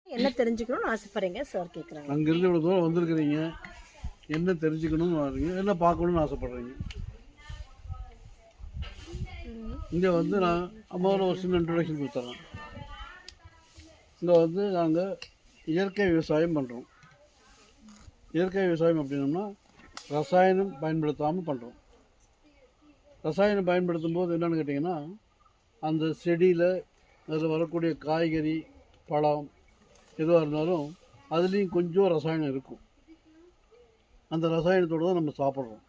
என்ன தெரிஞ்சுக்கணும்னு ஆசைப்படுறீங்க சார் கேட்குறாங்க. அங்கேருந்து இவ்வளோ தூரம் வந்திருக்கிறீங்க, என்ன தெரிஞ்சுக்கணும்னு வரீங்க, என்ன பார்க்கணும்னு ஆசைப்படுறீங்க? இங்கே வந்து நான் அம்மாவோட ஒரு சின்ன இன்ட்ரடக்ஷன் கொடுத்துட்றேன். இங்கே வந்து நாங்கள் இயற்கை விவசாயம் பண்ணுறோம். இயற்கை விவசாயம் அப்படின்னோம்னா ரசாயனம் பயன்படுத்தாமல் பண்ணுறோம். ரசாயனம் பயன்படுத்தும் போது என்னென்னு கேட்டிங்கன்னா, அந்த செடியில் அதில் வரக்கூடிய காய்கறி பழம் எதுவாக இருந்தாலும் அதுலேயும் கொஞ்சம் ரசாயனம் இருக்கும். அந்த ரசாயனத்தோடு தான் நம்ம சாப்பிட்றோம்.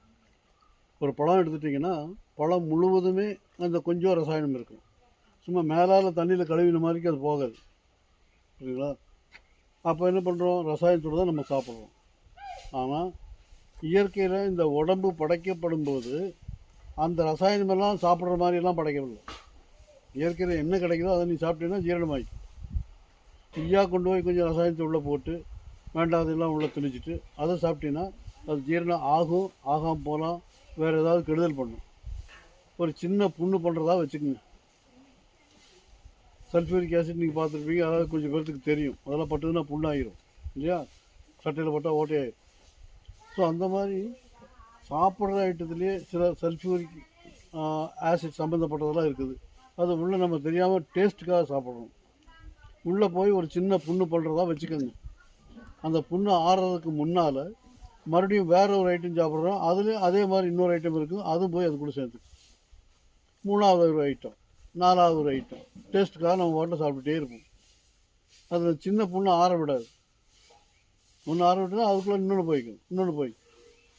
ஒரு பழம் எடுத்துட்டிங்கன்னா பழம் முழுவதுமே அந்த கொஞ்சம் ரசாயனம் இருக்கும். சும்மா மேலால் தண்ணியில் கழுவின மாதிரிக்கு அது போகாது, சரிங்களா? அப்போ என்ன பண்ணுறோம், ரசாயனத்தோடு தான் நம்ம சாப்பிட்றோம். ஆனால் இயற்கையில் இந்த உடம்பு படைக்கப்படும் போது அந்த ரசாயனமெல்லாம் சாப்பிட்ற மாதிரியெல்லாம் படைக்கிறதில்ல. இயற்கையில் என்ன கிடைக்குதோ அதை நீ சாப்பிட்டீங்கன்னா ஜீரணமாகி ஃப்ரீயாக கொண்டு போய் கொஞ்சம் ரசாயனத்தை உள்ளே போட்டு வேண்டாதெல்லாம் உள்ளே திணிச்சிட்டு அதை சாப்பிட்டீங்கன்னா அது ஜீரணம் ஆகும், ஆகாமல் போகலாம், வேறு ஏதாவது கெடுதல் பண்ணும். ஒரு சின்ன புண்ணு பண்ணுறதா வச்சுக்கோங்க. சல்ஃபியூரிக் ஆசிட் நீங்கள் பார்த்துருப்பீங்க, அதாவது கொஞ்சம் பேர்த்துக்கு தெரியும். அதெல்லாம் பட்டுதுன்னா புண்ணாகிடும் இல்லையா, சட்டையில் போட்டால் ஓட்டையாயிடும். ஸோ அந்த மாதிரி சாப்பிட்ற ஐட்டத்துலேயே சில சல்ஃபியூரிக் ஆசிட் சம்மந்தப்பட்டதெல்லாம் இருக்குது. அது உள்ளே நம்ம தெரியாமல் டேஸ்ட்டுக்காக சாப்பிட்றோம். உள்ளே போய் ஒரு சின்ன புண்ணு பண்ணுறதா வச்சுக்கோங்க. அந்த புண்ணு ஆறுறதுக்கு முன்னால் மறுபடியும் வேறு ஒரு ஐட்டம் சாப்பிட்றோம், அதுலேயும் அதே மாதிரி இன்னொரு ஐட்டம் இருக்குது, அதுவும் போய் அது கூட சேர்த்து மூணாவது ஒரு ஐட்டம், நாலாவது ஒரு ஐட்டம், டேஸ்ட்டுக்காக நம்ம வாட்டில் சாப்பிட்டுட்டே இருப்போம். அது சின்ன புண்ணு ஆற விடாது. ஒன்று ஆற விட்டுனா அதுக்குள்ளே இன்னொன்று போய்க்கும்.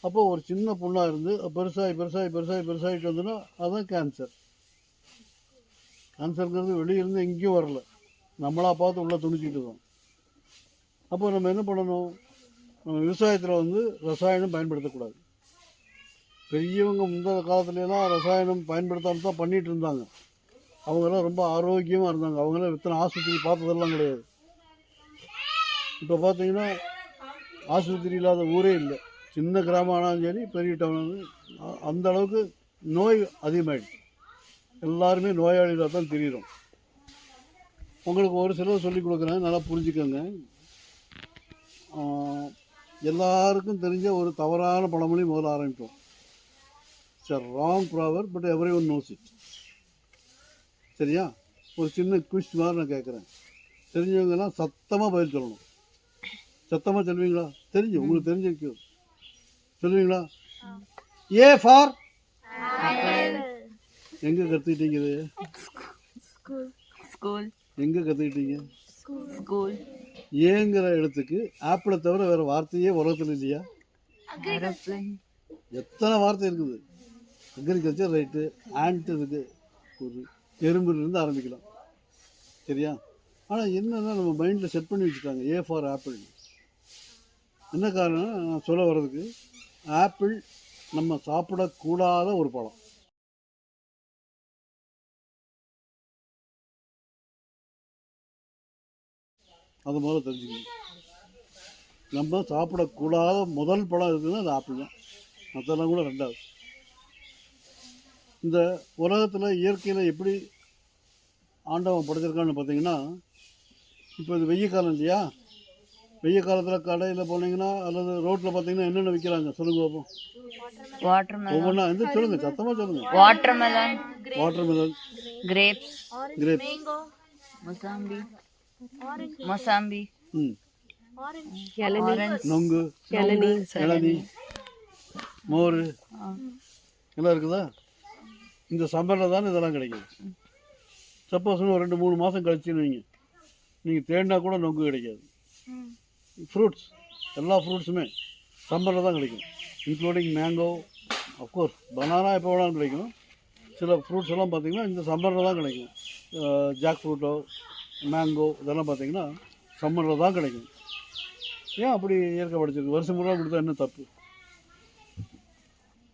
அப்போது ஒரு சின்ன புண்ணாக இருந்து பெருசாகிட்டு வந்துன்னா அதுதான் கேன்சர். கேன்சருங்கிறது வெளியிருந்து எங்கேயும் வரல, நம்மளாக பார்த்து உள்ளே துணிச்சிக்கிட்டு இருக்கோம். அப்போ நம்ம என்ன பண்ணணும், நம்ம விவசாயத்தில் வந்து ரசாயனம் பயன்படுத்தக்கூடாது. பெரியவங்க முந்தைய காலத்துலலாம் ரசாயனம் பயன்படுத்தாமல் தான் பண்ணிகிட்டு இருந்தாங்க. அவங்கெல்லாம் ரொம்ப ஆரோக்கியமாக இருந்தாங்க. அவங்களாம் இத்தனை ஆஸ்பத்திரி பார்த்ததெல்லாம் கிடையாது. இப்போ பார்த்தீங்கன்னா ஆஸ்பத்திரி இல்லாத ஊரே இல்லை. சின்ன கிராமம் ஆனாலும் சரி, பெரிய டவுன் வந்து அந்த அளவுக்கு நோய் அதிகமாகிடுச்சு. எல்லாருமே நோயாளிகளாக தான் தெரிகிறோம். உங்களுக்கு ஒரு சிலர் சொல்லிக் கொடுக்குறேன், நல்லா புரிஞ்சுக்கோங்க. எல்லாருக்கும் தெரிஞ்ச ஒரு தவறான பழமொழி முதல்ல ஆரம்பிப்போம். It's a wrong proverb, but everyone knows it. சரியா? ஒரு சின்ன குவிஸ் மாதிரி நான் கேட்குறேன். தெரிஞ்சவங்கெல்லாம் சத்தமாக பதில் சொல்லணும். சத்தமாக சொல்லுவீங்களா? உங்களுக்கு தெரிஞ்சிருக்கு, சொல்லுவீங்களா? ஏ ஃபார் எங்கே கற்றுக்கிட்டீங்க? இது எங்கே கற்றுக்கிட்டீங்க? ஏங்கிற இடத்துக்கு ஆப்பிளை தவிர வேறு வார்த்தையே உலகத்தில் இல்லையா? எத்தனை வார்த்தை இருக்குது. அக்ரிகல்ச்சர் ரைட்டு, ஆண்ட் இருக்குது, ஒரு எறும்புலேருந்து ஆரம்பிக்கலாம், சரியா? ஆனால் என்னென்னா நம்ம மைண்டில் செட் பண்ணி வச்சுட்டாங்க ஏ ஃபார் ஆப்பிள். என்ன காரணம் நான் சொல்ல வர்றதுக்கு, ஆப்பிள் நம்ம சாப்பிடக்கூடாத ஒரு பழம். அது முதல்ல தெரிஞ்சுக்கணும். நம்ம சாப்பிடக்கூடாத முதல் பழம் இருக்குதுன்னா அது ஆப்பிள் தான். மற்றெல்லாம் கூட ரெண்டாவது. இந்த உலகத்தில் இயற்கையில் எப்படி ஆண்டவன் படைச்சிருக்கான்னு பார்த்தீங்கன்னா, இப்போ இது வெய்ய காலம் இல்லையா? வெய்ய காலத்தில் கடையில் போனீங்கன்னா அல்லது ரோட்டில் பார்த்தீங்கன்னா என்னென்ன விற்கிறாங்க சொல்லுங்க பார்ப்போம். ஒவ்வொன்றா எந்த சொல்லுங்கள், சத்தமாக சொல்லுங்கள். வாட்டர்மெலன், கிரேப்ஸ், மொசாம்பி, நொங்கு, இளநீ, மோர் எல்லாம் இருக்குதா? இந்த சம்மரில் தானே இதெல்லாம் கிடைக்குது. சப்போஸ் ஒரு 2-3 மாதம் கழிச்சுன்னு வைங்க, நீங்கள் தேடினா கூட நொங்கு கிடைக்காது. ஃப்ரூட்ஸ், எல்லா ஃப்ரூட்ஸுமே சம்மரில் தான் கிடைக்கும், இன்க்ளூடிங் மேங்கோ. அஃப்கோர்ஸ் பனானா எப்போ வேணாலும் கிடைக்கும். சில ஃப்ரூட்ஸ் எல்லாம் பார்த்திங்கன்னா இந்த சம்மரில் தான் கிடைக்கும். ஜாக் ஃப்ரூட்டோ, மேங்கோ இதெல்லாம் பார்த்திங்கன்னா சம்மரில் தான் கிடைக்கும். ஏன் அப்படி இயற்கை படைச்சிருக்கு? வருஷம் பூரா கொடுத்தா என்ன தப்பு?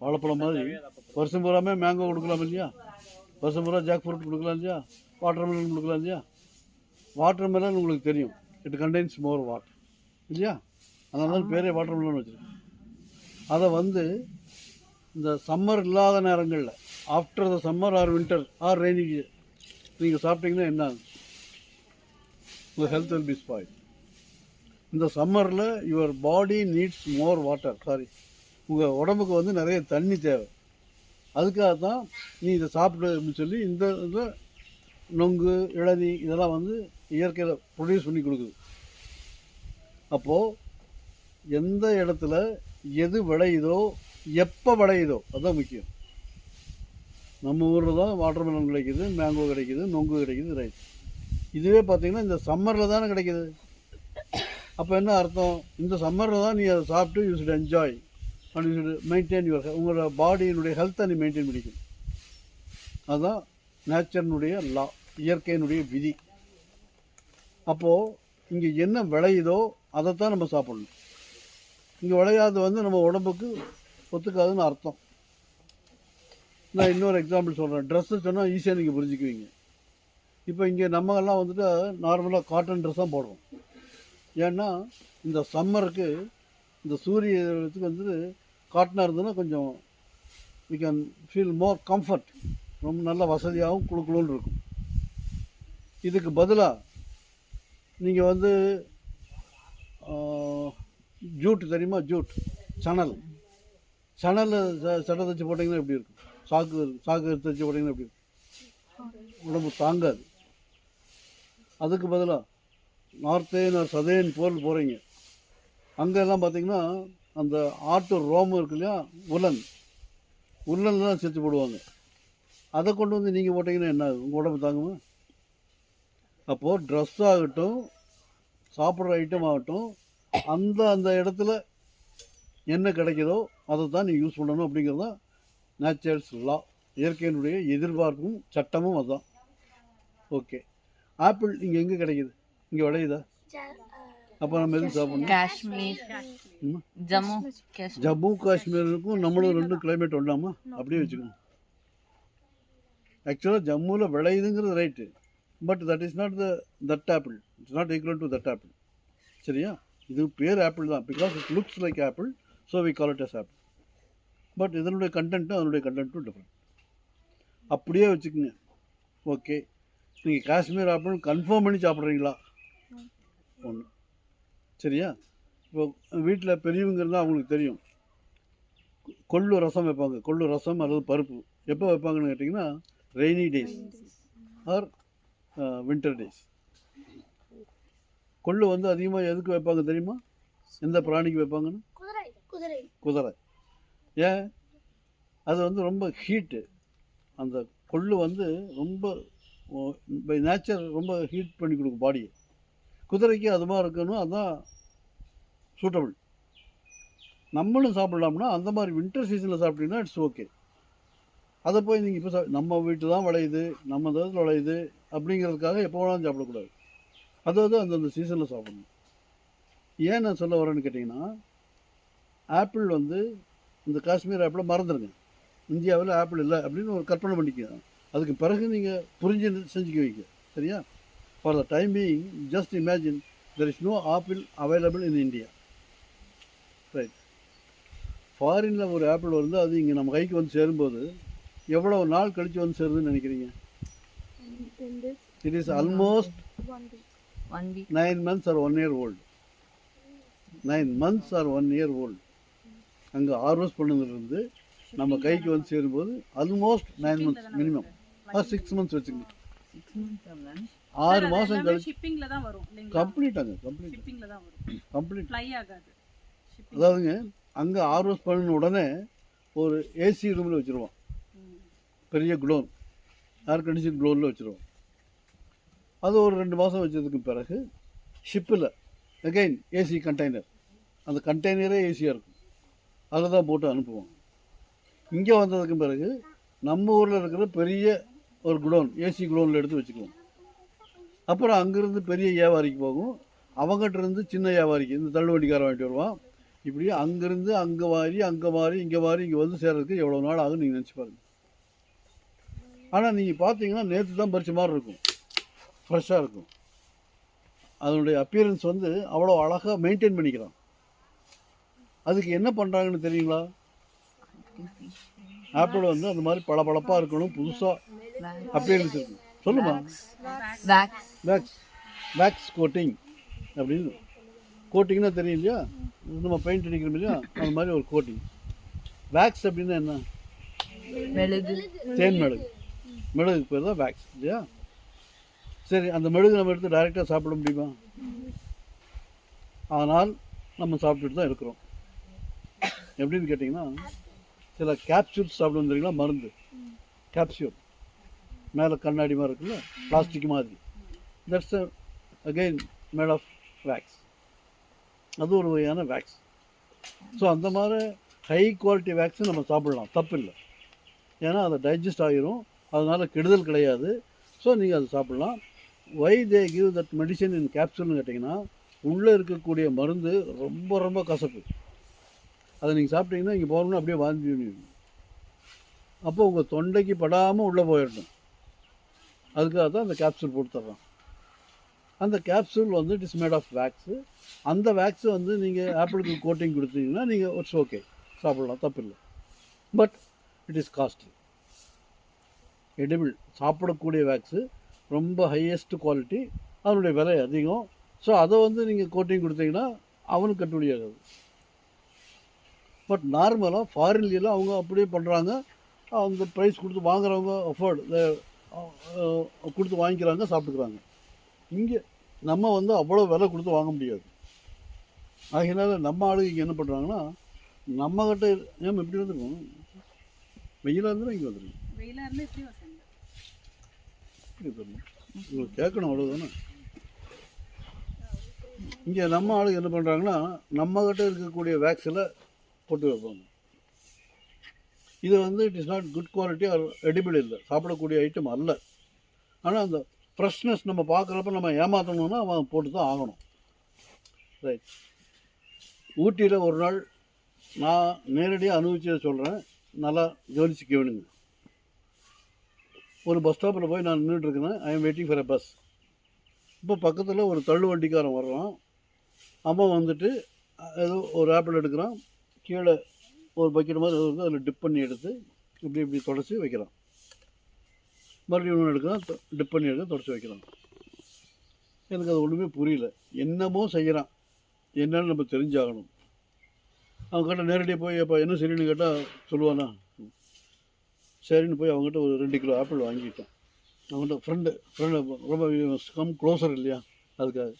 வாழைப்பழம் மாதிரி வருஷம் பூராமே மேங்கோ கொடுக்கலாம் இல்லையா? வருஷம் பூரா ஜாக் ஃப்ரூட் கொடுக்கலாம் இல்லையா? வாட்டர்மெலன் கொடுக்கலாம் இல்லையா? வாட்டர்மெலன் உங்களுக்கு தெரியும், இட் கண்டெய்ன்ஸ் மோர் வாட்டர் இல்லையா? அதனால தான் பேரே வாட்டர்மெலன் வச்சுருக்கு. அதை வந்து இந்த சம்மர் இல்லாத நேரங்களில், after the summer or winter or rainy, நீங்கள் சாப்பிட்டீங்கன்னா என்ன ஆகும்? உங்கள் ஹெல்த் வில் பி ஸ்பாயில். இந்த சம்மரில் your body needs more water, உங்கள் உடம்புக்கு வந்து நிறைய தண்ணி தேவை. அதுக்காக தான் நீ இதை சாப்பிடு அப்படின்னு சொல்லி இந்த இதில் நொங்கு, இளநீ இதெல்லாம் வந்து இயற்கையில் ப்ரொடியூஸ் பண்ணி கொடுக்குது. அப்போது எந்த இடத்துல எது விளையுதோ, எப்போ விளையுதோ அதுதான் முக்கியம். நம்ம ஊரில் தான் வாட்டர்மெலன் கிடைக்குது, மேங்கோ கிடைக்குது, நொங்கு கிடைக்குது, ரைட். இதுவே பார்த்திங்கன்னா இந்த சம்மரில் தானே கிடைக்குது. அப்போ என்ன அர்த்தம்? இந்த சம்மரில் தான் நீ அதை சாப்பிட்டு you should enjoy and you should maintain your உங்களோட பாடியினுடைய ஹெல்த்தை நீ மெயின்டைன் பண்ணிக்கணும். அதுதான் நேச்சரினுடைய லா, இயற்கையினுடைய விதி. அப்போது இங்கே என்ன விளையுதோ அதைத்தான் நம்ம சாப்பிடணும். இங்கே விளையாது வந்து நம்ம உடம்புக்கு ஒத்துக்காதுன்னு அர்த்தம். நான் இன்னொரு எக்ஸாம்பிள் சொல்கிறேன். ட்ரெஸ்ஸு சொன்னால் ஈஸியாக நீங்கள் புரிஞ்சுக்குவீங்க. இப்போ இங்கே நம்மெல்லாம் வந்துட்டு நார்மலாக காட்டன் ட்ரெஸ் தான் போடுறோம். ஏன்னா இந்த சம்மருக்கு இந்த சூரியத்துக்கு வந்து காட்டனாக இருந்ததுன்னா கொஞ்சம் we can feel more comfort, ரொம்ப நல்ல வசதியாகவும் குழுக்குழுன்னு இருக்கும். இதுக்கு பதிலாக நீங்கள் வந்து ஜூட் தெரியுமா? ஜூட் சணல் சட்டை தைச்சி போட்டிங்கன்னா எப்படி இருக்கும்? சாக்கு தைச்சி போட்டிங்கன்னா எப்படி இருக்கும்? உடம்பு தாங்காது. அதுக்கு பதிலாக நார்த்தேன் ஒரு சதேன் போல் போகிறீங்க, அங்கெல்லாம் பார்த்தீங்கன்னா அந்த ஆட்டு ரோமம் இருக்கு இல்லையா, உல்லன் தான் சேர்த்து போடுவாங்க. அதை கொண்டு வந்து நீங்கள் போட்டிங்கன்னா என்ன ஆகும்? உங்கள் உடம்பு தாங்குமா? அப்போது ட்ரெஸ் ஆகட்டும், சாப்பிட்ற ஐட்டம் ஆகட்டும், அந்த இடத்துல என்ன கிடைக்குதோ அதை தான் நீங்கள் யூஸ் பண்ணணும். அப்படிங்கிறது தான் நேச்சர்ஸ் லா, இயற்கையினுடைய எதிர்பார்ப்பும் சட்டமும் அதுதான். ஓகே, ஆப்பிள் இங்கே எங்கே கிடைக்குது? இங்கே விளையுதா? அப்போ நம்ம எதுவும் சாப்பிடணும்? காஷ்மீர், ஜம்மு காஷ்மீருக்கும் நம்மளும் ரெண்டும் கிளைமேட் ஒன்றாமா? அப்படியே வச்சுக்கணும். ஆக்சுவலாக ஜம்முவில் விளையுதுங்கிறது right, but that is not that apple. It's not equal to that apple. சரியா? இது பேர் ஆப்பிள் தான், because it looks like apple, so we call it as apple. But இதனுடைய கண்டென்ட்டும் அதனுடைய கண்டென்ட்டும் டிஃப்ரெண்ட். அப்படியே வச்சுக்கோங்க. ஓகே, நீங்கள் காஷ்மீர் ஆப்பிள் கன்ஃபார்ம் பண்ணி சாப்பிட்றீங்களா? ஒன்று. சரியா? இப்போ வீட்டில் பெரியவங்க இருந்தால் அவங்களுக்கு தெரியும், கொள்ளு ரசம் வைப்பாங்க. கொள்ளு ரசம் அல்லது பருப்பு எப்போ வைப்பாங்கன்னு கேட்டிங்கன்னா, rainy days or winter days. கொள்ளு வந்து அதிகமாக எதுக்கு வைப்பாங்க தெரியுமா? எந்த பிராணிக்கு வைப்பாங்கன்னு? குதிரை. ஏன்? அது வந்து ரொம்ப ஹீட்டு. அந்த கொள்ளு வந்து ரொம்ப பை நேச்சர் ரொம்ப ஹீட் பண்ணி கொடுக்கும் பாடியை. குதிரைக்கு அது மாதிரி இருக்கணும், அதுதான் சூட்டபிள். நம்மளும் சாப்பிட்லாம்னா அந்த மாதிரி வின்டர் சீசனில் சாப்பிட்டீங்கன்னா இட்ஸ் ஓகே. அதை போய் நீங்கள் இப்போ நம்ம வீட்டு தான் விளையுது, நம்ம தேசத்தில் விளையுது அப்படிங்கிறதுக்காக எப்போ வேணாலும் சாப்பிடக்கூடாது. அதாவது அந்தந்த சீசனில் சாப்பிடணும். ஏன் நான் சொல்ல வரேன்னு கேட்டிங்கன்னா, ஆப்பிள் வந்து இந்த காஷ்மீர் ஆப்பிளை மறந்துடுங்க. இந்தியாவில் ஆப்பிள் இல்லை அப்படின்னு ஒரு கற்பனை பண்ணிக்க. அதுக்கு பிறகு நீங்கள் புரிஞ்சு செஞ்சுக்குவீங்க. சரியா? For the time being just imagine there is no apple available in India. Right. ஃபாரினில் ஒரு ஆப்பிள் வந்து அது இங்கே நம்ம கைக்கு வந்து சேரும்போது எவ்வளோ நாள் கழித்து வந்து சேருதுன்னு நினைக்கிறீங்க? It is almost 9 months or 1 year old. 9 months or 1 year old. அங்கே ஹார்வெஸ்ட் பண்ணதுலேருந்து நம்ம கைக்கு வந்து சேரும்போது almost 9 months minimum, or 6 months வச்சுக்கோங்க. 6 மாதம் கழிச்சு கம்ப்ளீட்டாங்க. கம்ப்ளீட் அதாவதுங்க, அங்கே ஹார்வெஸ்ட் பண்ணின உடனே ஒரு ஏசி ரூமில் வச்சுருவோம், பெரிய குடோன், ஏர் கண்டிஷன் குடோனில் வச்சுருவோம். அது ஒரு 2 மாதம் வச்சதுக்கு பிறகு ஷிப்பில் அகைன் ஏசி கண்டெய்னர், அந்த கண்டெய்னரே ஏசியாக இருக்கும், அதில் தான் போட்டு அனுப்புவோம். இங்கே வந்ததுக்கு பிறகு நம்ம ஊரில் இருக்கிற பெரிய ஒரு குடோன், ஏசி குடோனில் எடுத்து வச்சுக்குவோம். அப்புறம் அங்கேருந்து பெரிய வியாபாரிக்கு போகும், அவங்ககிட்டருந்து சின்ன வியாபாரிக்கு, இந்த தள்ளுவண்டிக்காரன் வாங்கிட்டு வருவான். இப்படி அங்கேருந்து அங்கே மாறி இங்கே வந்து சேர்றதுக்கு எவ்வளோ நாள் ஆகும் நீங்கள் நினச்சி பாருங்கள். ஆனால் நீங்கள் பார்த்தீங்கன்னா நேற்று தான் பறிச்ச மாதிரி இருக்கும், ஃப்ரெஷ்ஷாக இருக்கும். அதனுடைய அப்பியரன்ஸ் வந்து அவ்வளோ அழகாக மெயின்டைன் பண்ணிக்கிறான். அதுக்கு என்ன பண்ணுறாங்கன்னு தெரியுங்களா? ஆப்பிள் வந்து அந்த மாதிரி பளபளப்பாக இருக்கணும், புதுசாக அப்பியரன்ஸ் இருக்கும். சொல்லுமா? வேக்ஸ் கோட்டிங் அப்படின்னு. கோட்டிங்னா தெரியும் இல்லையா, நம்ம பெயிண்ட் அடிக்கிறோம் இல்லையா, அந்த மாதிரி ஒரு கோட்டிங். வேக்ஸ் அப்படின்னா என்ன? மெழுகு. தேன் மெழுகு. மெழுகுக்கு பேர் தான் வேக்ஸ் இல்லையா? சரி, அந்த மெழுகு நம்ம எடுத்து டைரெக்டாக சாப்பிட முடியுமா? ஆனால் நம்ம சாப்பிட்டுட்டு தான் இருக்கிறோம். எப்படின்னு கேட்டிங்கன்னா, சில கேப்சூல்ஸ் சாப்பிடுவோம் தெரியுங்களா, மருந்து கேப்சூல் மேலே கண்ணாடி மாதிரி இருக்குல்ல, பிளாஸ்டிக் மாதிரி. That's again made of wax. அது ஒரு வகையான வேக்ஸ். ஸோ அந்த மாதிரி ஹை குவாலிட்டி வேக்ஸும் நம்ம சாப்பிடலாம், தப்பு இல்லை. ஏன்னா அதை டைஜஸ்ட் ஆகிரும், அதனால் கெடுதல் கிடையாது. ஸோ நீங்கள் அதை சாப்பிட்லாம். Why they give that medicine in கேப்சூல்னு கேட்டிங்கன்னா, உள்ளே இருக்கக்கூடிய மருந்து ரொம்ப ரொம்ப கசப்பு. அதை நீங்கள் சாப்பிட்டீங்கன்னா இங்கே போகணும்னா அப்படியே வாந்தி பண்ணிடும். அப்போ உங்கள் தொண்டைக்கு படாமல் உள்ளே போயிடணும். அதுக்காக தான் அந்த கேப்சூல் போட்டு தர்றோம். அந்த கேப்சூல் வந்து it is made of wax. அந்த வேக்ஸை வந்து நீங்கள் ஆப்பிளுக்கு கோட்டிங் கொடுத்தீங்கன்னா நீங்கள் இட்ஸ் ஓகே, சாப்பிடலாம், தப்பு இல்லை. But it is costly. Edible சாப்பிடக்கூடிய வேக்ஸு ரொம்ப ஹையஸ்ட் குவாலிட்டி, அதனுடைய விலை அதிகம். ஸோ அதை வந்து நீங்கள் கோட்டிங் கொடுத்தீங்கன்னா அவனுக்கு கட்டுப்படி ஆகாது. பட் நார்மலாக ஃபாரின்லாம் அவங்க அப்படியே பண்ணுறாங்க. அந்த ப்ரைஸ் கொடுத்து வாங்குறவங்க கொடுத்து வாங்கிக்கிறாங்க, சாப்பிட்டுக்கிறாங்க. இங்கே நம்ம வந்து அவ்வளோ விலை கொடுத்து வாங்க முடியாது. ஆகையினால நம்ம ஆளுங்க இங்கே என்ன பண்ணுறாங்கன்னா, நம்மக்கிட்ட ஏன் இப்படி வந்துருக்கோம், வெயிலாக இருந்தால் இங்கே வந்துருக்கோம், இப்படி வந்துடணும். உங்களுக்கு கேட்கணும், அவ்வளோதானே. இங்கே நம்ம ஆளுங்க என்ன பண்ணுறாங்கன்னா, நம்மக்கிட்ட இருக்கக்கூடிய வேக்ஸில் போட்டு வைப்பாங்க. இது வந்து it is not good quality or edible, இல்லை, சாப்பிடக்கூடிய ஐட்டம் அல்ல. ஆனால் அந்த ஃப்ரெஷ்னஸ் நம்ம பார்க்குறப்ப நம்ம ஏமாற்றணும்னா அவன் போட்டு தான் ஆகணும். ரைட். ஊட்டியில் ஒரு நாள் நான் நேரடியாக அனுபவிச்சதை சொல்கிறேன், நல்லா கவனிச்சுக்க வேணுங்க. ஒரு பஸ் ஸ்டாப்பில் போய் நான் நின்றுட்டுருக்கேன். I am waiting for a bus. இப்போ பக்கத்தில் ஒரு தள்ளு வண்டிக்காரன் வர்றான். அவன் வந்துட்டு ஏதோ ஒரு ஆப்பிள் எடுக்கிறான், கீழே ஒரு பக்கெட் மாதிரி வந்து அதில் டிப் பண்ணி எடுத்து இப்படி இப்படி தொடச்சி வைக்கிறான். மறுபடியும் ஒன்று எடுக்கிறான், டிப் பண்ணி எடுத்து தொடச்சி வைக்கிறான். எனக்கு அது ஒன்றுமே புரியல. என்னமோ செய்கிறான், என்னன்னு நம்ம தெரிஞ்சாகணும். அவன் கிட்ட நேரடியாக போய் அப்போ என்ன சரின்னு கேட்டால் சொல்லுவானா, சரின்னு போய் அவங்ககிட்ட ஒரு 2 கிலோ ஆப்பிள் வாங்கிட்டேன். அவங்கள்ட்ட ஃப்ரெண்டு ரொம்ப கம் க்ளோஸர் இல்லையா, அதுக்காக.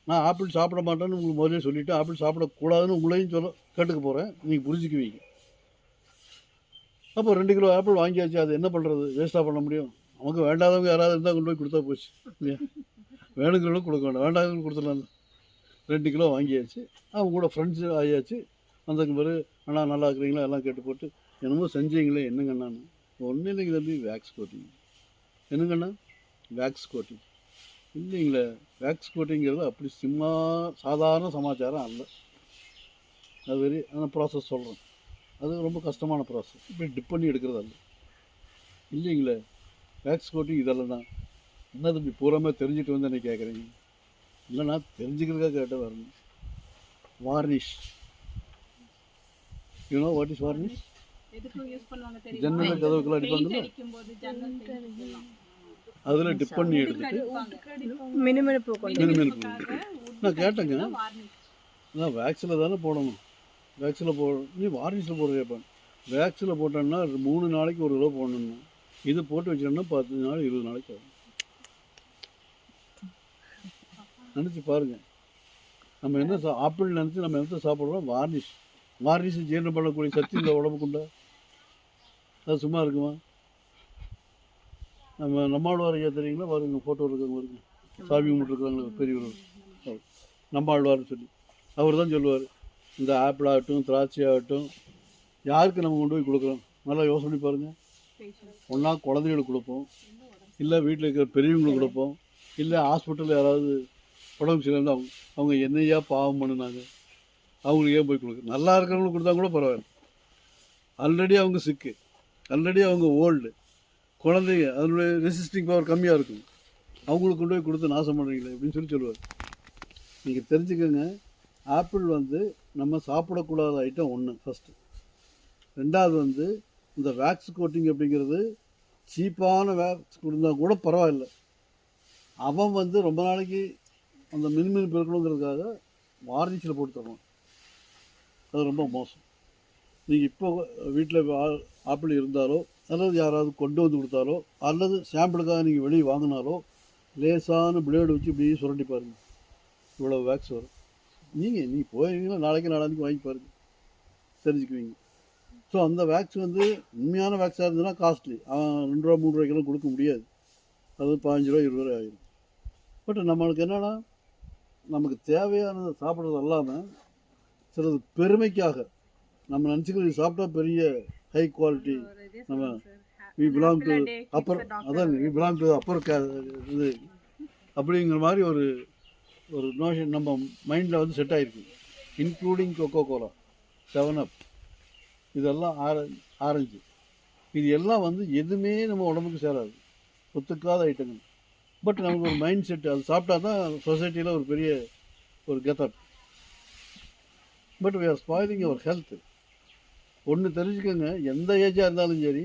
நான் ஆப்பிள் சாப்பிட மாட்டேன்னு உங்களுக்கு முதலே சொல்லிவிட்டு ஆப்பிள் சாப்பிடக்கூடாதுன்னு உங்களையும் கேட்டுக்க போகிறேன், நீங்கள் புரிஞ்சுக்குவீங்க. அப்போ 2 கிலோ ஆப்பிள் வாங்கியாச்சு, அது என்ன பண்ணுறது, வேஸ்ட்டாக பண்ண முடியும்? நமக்கு வேண்டாதவங்க யாராவது இருந்தால் கொண்டு போய் கொடுத்தா போச்சு இல்லையா? வேணுங்கிறவங்களும் கொடுக்க வேண்டாம், வேண்டாதவங்க கொடுத்துடலாம். 2 கிலோ வாங்கியாச்சு. அவங்க கூட ஃப்ரெண்ட்ஸு ஆகியாச்சு. வந்ததுக்கு பிறகு அண்ணா நல்லா இருக்கிறீங்களா எல்லாம் கேட்டு போட்டு, என்னமோ செஞ்சீங்களே என்னங்கண்ணான்னு. ஒன்றும் இல்லைங்க தம்பி, வேக்ஸ் கோட்டிங். என்னங்கண்ணா வேக்ஸ் கோட்டிங்? இல்லைங்களே, வேக்ஸ் கோட்டிங்கிறது அப்படி சாதாரண சமாச்சாரம் அல்ல. அது வெரி அந்த ப்ராசஸ் சொல்கிறேன், அது ரொம்ப கஷ்டமான ப்ராசஸ். இப்படி டிப் பண்ணி எடுக்கிறது அல்ல. இல்லைங்களே, வேக்ஸ் கோட்டிங் இதெல்லாம் தான். என்ன தம்பி பூராமே தெரிஞ்சுட்டு வந்து என்ன கேட்குறீங்க? இல்லைண்ணா தெரிஞ்சுக்கிறதுக்காக கேட்டால் வரணும். Varnish, you know what is varnish? ஜன்னல் கதவுக்கெல்லாம் அடிப்பாங்கல்ல, அதில் டிப் பண்ணி எடுத்துட்டு மினுமினுப்பு. நான் கேட்டேங்க, நான் வேக்ஸில் தானே போடணும், வேக்ஸில் நீ வார்னிஷில் போடுறியாப்பா? வேக்ஸில் போட்டோன்னா 3 நாளைக்கு ஒரு கிலோ போடணும்னா, இது போட்டு வச்சோன்னா 10 நாள் 20 நாளைக்கு ஆகும். நினச்சி பாருங்கள், நம்ம என்ன ஆப்பிள் நினச்சி நம்ம என்ன சாப்பிட்றோம்? வார்னிஷ் ஜீரணம் பண்ணக்கூடிய சக்தி இந்த உடம்புக்குண்டா? அது சும்மா இருக்குமா? நம்மாழ்வார் ஐயா தெரியுங்களா? பாருங்க, ஃபோட்டோ இருக்காங்க பாருங்க, சாமி கும்பிட்டுருக்காங்களே பெரியவர், நம்மாழ்வார்னு சொல்லி. அவர் தான் சொல்லுவார், இந்த ஆப்பிள் ஆகட்டும் திராட்சை ஆகட்டும் யாருக்கு நம்ம கொண்டு போய் கொடுக்குறோம்? நல்லா யோசனை பண்ணி பாருங்கள். ஒன்றா குழந்தைகளுக்கு கொடுப்போம், இல்லை வீட்டில் இருக்கிற பெரியவங்களுக்கு கொடுப்போம், இல்லை ஹாஸ்பிட்டலில் யாராவது உடம்பு சரியில்லை அவங்க என்னையா பாவம் பண்ணினாங்க, அவங்களுக்கு ஏன் போய் கொடுக்குறோம்? நல்லா இருக்கிறவங்களுக்கு கொடுத்தா கூட பரவாயில்ல. ஆல்ரெடி அவங்க சிக்கு, ஆல்ரெடி அவங்க ஓல்டு குழந்தைங்க, அதனுடைய ரெசிஸ்டிங் பவர் கம்மியாக இருக்கும், அவங்களுக்கு கொண்டு போய் கொடுத்து நாசம் பண்ணுறீங்களே அப்படின்னு சொல்லுவார். நீங்கள் தெரிஞ்சுக்கோங்க, ஆப்பிள் வந்து நம்ம சாப்பிடக்கூடாத ஐட்டம் ஒன்று ஃபஸ்ட்டு. ரெண்டாவது வந்து இந்த வேக்ஸ் கோட்டிங் அப்படிங்கிறது சீப்பான வேக்ஸ் கொடுத்தா கூட பரவாயில்ல. அவன் வந்து ரொம்ப நாளைக்கு அந்த மின்மினிப்பு இருக்கணுங்கிறதுக்காக வார்னிஷில் போட்டு தரணும். அது ரொம்ப மோசம். நீங்கள் இப்போ வீட்டில் ஆப்பிள் இருந்தாலோ அல்லது யாராவது கொண்டு வந்து கொடுத்தாலோ அல்லது சாம்பிளுக்காக நீங்கள் வெளியே வாங்கினாலோ லேசான பிளேடு வச்சு இப்படி சுரண்டி பாருங்கள், இவ்வளோ வேக்ஸ் வரும். நீ போயிருந்தீங்கன்னா நாளைக்கு நாளான்னைக்கு வாங்கி பாருங்கள், தெரிஞ்சுக்குவீங்க. ஸோ அந்த வேக்ஸ் வந்து உண்மையான வேக்ஸாக இருந்ததுன்னா காஸ்ட்லி, அவன் 2 ரூபா 3 ரூபாய்க்கெல்லாம் கொடுக்க முடியாது. அது 15 ரூபா 20 ரூபா ஆகிடும். பட் நம்மளுக்கு என்னென்னா, நமக்கு தேவையானதை சாப்பிட்றது இல்லாமல் சிலது பெருமைக்காக நம்ம நினச்சிக்கிறது சாப்பிட்டா பெரிய ஹை குவாலிட்டி, நம்ம வி பிலாங் டு அப்பர், அதான் வி பிலாங் டு அப்பர் இது அப்படிங்கிற மாதிரி ஒரு நோஷன் நம்ம மைண்டில் வந்து செட் ஆகிருக்கு. இன்க்ளூடிங் கொக்கோ கோலா, 7up, இதெல்லாம் ஆரஞ்சு, இது எல்லாம் வந்து எதுவுமே நம்ம உடம்புக்கு சேராது, ஒத்துக்காத ஐட்டங்கள். பட் நமக்கு ஒரு மைண்ட் செட், அது சாப்பிட்டா தான் சொசைட்டியில் ஒரு பெரிய ஒரு getup. But we are spoiling our health. ஒன்று தெரிஞ்சுக்கோங்க, எந்த ஏஜாக இருந்தாலும் சரி,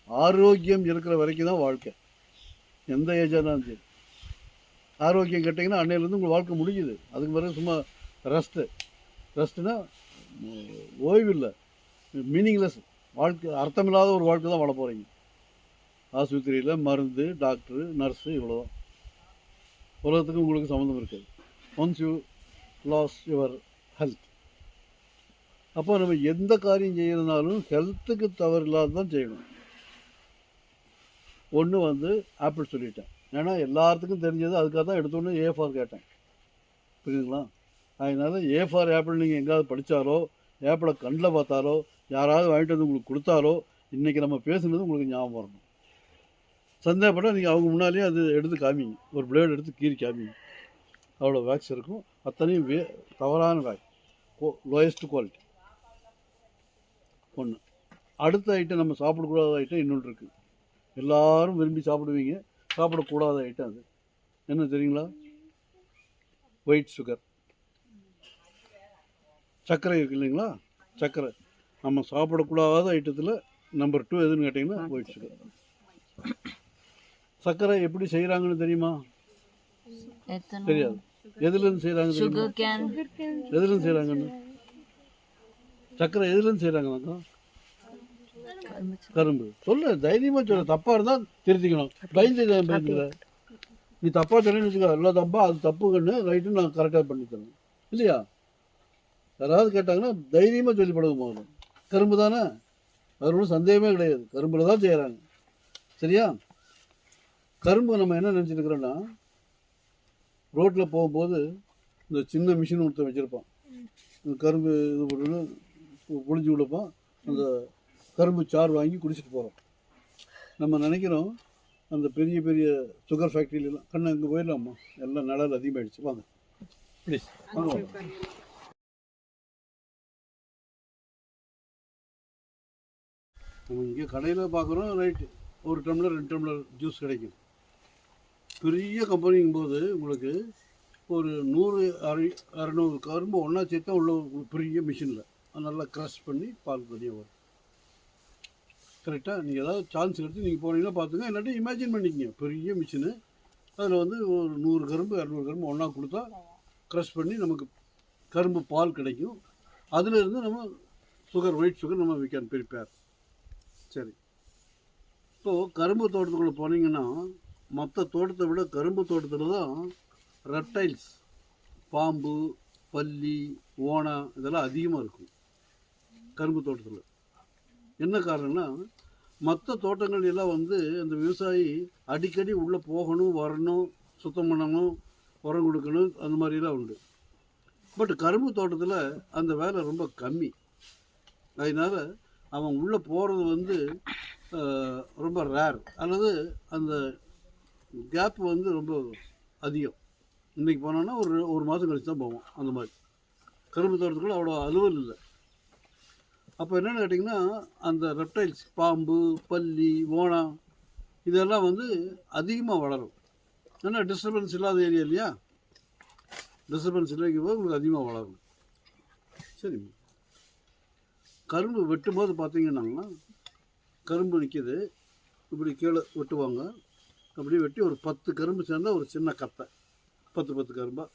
ஆரோக்கியம் இருக்கிற வரைக்கும் தான் வாழ்க்கை. எந்த ஏஜாக இருந்தாலும் சரி, ஆரோக்கியம் கேட்டிங்கன்னா அன்னையிலேருந்து உங்கள் வாழ்க்கை முடிஞ்சுது. அதுக்கு பிறகு சும்மா ரெஸ்ட்டுனா ஓய்வு இல்லை, மீனிங்லெஸ் வாழ்க்கை, அர்த்தமில்லாத ஒரு வாழ்க்கை தான் வாழ போகிறீங்க. ஆஸ்பத்திரியில் மருந்து, டாக்டரு, நர்ஸு, இவ்வளோதான். உலகத்துக்கு உங்களுக்கு சம்மந்தம் இருக்காது once you lose your health. அப்போ நம்ம எந்த காரியம் செய்யறதுனாலும் ஹெல்த்துக்கு தவறு இல்லாத தான் செய்யணும். ஒன்று வந்து ஆப்பிள் சொல்லிட்டேன், ஏன்னா எல்லாத்துக்கும் தெரிஞ்சது, அதுக்காக தான் எடுத்தோன்னே A ஃபார் கேட்டேன், புரியுதுங்களா? அதனால A ஃபார் ஆப்பிள் நீங்கள் எங்கேயாவது படித்தாலோ, ஆப்பிளை கண்ணில் பார்த்தாலோ, யாராவது வாங்கிட்டு வந்து உங்களுக்கு கொடுத்தாலோ, இன்றைக்கி நம்ம பேசுனது உங்களுக்கு ஞாபகம் வரணும். சந்தேகப்பட்டால் நீங்கள் அவங்க முன்னாலேயே அது எடுத்து காமிங்க, ஒரு பிளேடு எடுத்து கீறி காமிங்க. அவ்வளோ வேக்ஸ் இருக்கும். அத்தனையும் தவறான வேக்ஸ், லோயஸ்ட் குவாலிட்டி. ஒன்று. அடுத்த ஐட்டம், நம்ம சாப்பிடக்கூடாத ஐட்டம் இன்னொன்று இருக்குது. எல்லோரும் விரும்பி சாப்பிடுவீங்க, சாப்பிடக்கூடாத ஐட்டம் அது என்ன தெரியுங்களா? ஒயிட் சுகர், சர்க்கரை இருக்குது இல்லைங்களா? சர்க்கரை நம்ம சாப்பிடக்கூடாத ஐட்டத்தில் நம்பர் 2 எதுன்னு கேட்டிங்கன்னா ஒயிட் சுகர். சர்க்கரை எப்படி செய்கிறாங்கன்னு தெரியுமா? தெரியாது. எதுலேருந்து செய்கிறாங்க தெரியுமா? எதுலேருந்து செய்கிறாங்கன்னு? சர்க்கரை எதுலேருந்து செய்கிறாங்கன்னாக்கா கரும்பு. சொல்ல தைரியமாக சொல்ல, தப்பாக இருந்தால் திருத்திக்கணும். பயந்துக்கிற நீ தப்பாக சொன்னேன்னு வச்சுக்கோ, எல்லாம் தப்பா, அது தப்புன்னு ரைட்டுன்னு நான் கரெக்டாக பண்ணித்தரேன் இல்லையா? யாராவது கேட்டாங்கன்னா தைரியமாக சொல்லி பழகும் போது, கரும்பு தானே, அது ஒன்றும் சந்தேகமே கிடையாது, கரும்பில் தான் செய்கிறாங்க. சரியா? கரும்பு நம்ம என்ன நினச்சிட்டு இருக்கிறோன்னா, ரோட்டில் போகும்போது இந்த சின்ன மிஷின் ஒருத்தர் வச்சுருப்பான், இந்த கரும்பு இது போட்டு புளிஞ்சு கொடுப்பான், அந்த கரும்பு சாறு வாங்கி குடிச்சிட்டு போகிறோம். நம்ம நினைக்கிறோம் அந்த பெரிய பெரிய சுகர் ஃபேக்ட்ரியிலலாம், கண்ணு அங்கே போயிடலாமா, எல்லாம் நிழல் அதிகமாகிடுச்சு, வாங்க ப்ளீஸ் வாங்க வாங்க. நம்ம இங்கே கடையில் பார்க்குறோம், ரைட்டு, ஒரு டம்ளர் 2 டம்ளர் ஜூஸ் கிடைக்கும். பெரிய கம்பெனிங்கும் போது உங்களுக்கு ஒரு 100-200 கரும்பு ஒன்றா சேர்த்தா உள்ள பெரிய மிஷினில் நல்லா க்ரஷ் பண்ணி பால் தனியாக வரும். கரெக்டாக? நீங்கள் ஏதாவது சான்ஸ் எடுத்து நீங்கள் போனீங்கன்னா பார்த்துங்க, இல்லாட்டி இமேஜின் பண்ணிக்கங்க, பெரிய மிஷினு, அதில் வந்து ஒரு 100 கரும்பு 200 கரும்பு ஒன்றா கொடுத்தா க்ரஷ் பண்ணி நமக்கு கரும்பு பால் கிடைக்கும். அதில் இருந்து நம்ம சுகர், ஒயிட் சுகர் நம்ம வி கேன் ப்ரிப்பேர். சரி, இப்போது கரும்பு தோட்டத்துக்குள்ளே போனீங்கன்னா, மற்ற தோட்டத்தை விட கரும்பு தோட்டத்தில் தான் ரெப்டைல்ஸ், பாம்பு, பல்லி, ஓணம் இதெல்லாம் அதிகமாக இருக்கும் கரும்பு தோட்டத்தில். என்ன காரணம்னா, மற்ற தோட்டங்கள் எல்லாம் வந்து அந்த விவசாயி அடிக்கடி உள்ளே போகணும், வரணும், சுத்தம் பண்ணணும், உரம் கொடுக்கணும், அந்த மாதிரிலாம் உண்டு. பட் கரும்பு தோட்டத்தில் அந்த வேலை ரொம்ப கம்மி. அதனால் அவன் உள்ளே போகிறது வந்து ரொம்ப ரேர், அல்லது அந்த கேப் வந்து ரொம்ப அதிகம். இன்றைக்கி போனோன்னா ஒரு மாதம் கழிச்சு தான் போவோம். அந்த மாதிரி கரும்பு தோட்டத்துக்குள்ள அவ்வளோ அலுவல் இல்லை. அப்போ என்னென்னு கேட்டிங்கன்னா, அந்த ரெப்டைல்ஸ், பாம்பு, பல்லி, ஓணம் இதெல்லாம் வந்து அதிகமாக வளரும். ஏன்னா டிஸ்டர்பன்ஸ் இல்லாத ஏரியா இல்லையா? டிஸ்டர்பன்ஸ் இல்லைங்கும் போது உங்களுக்கு அதிகமாக வளரும். சரி, கரும்பு வெட்டும்போது பார்த்தீங்கன்னா, கரும்பு நிற்கிது, இப்படி கீழே வெட்டுவாங்க. அப்படியே வெட்டி ஒரு 10 கரும்பு சேர்ந்தால் ஒரு சின்ன கத்தை, 10 கரும்பாக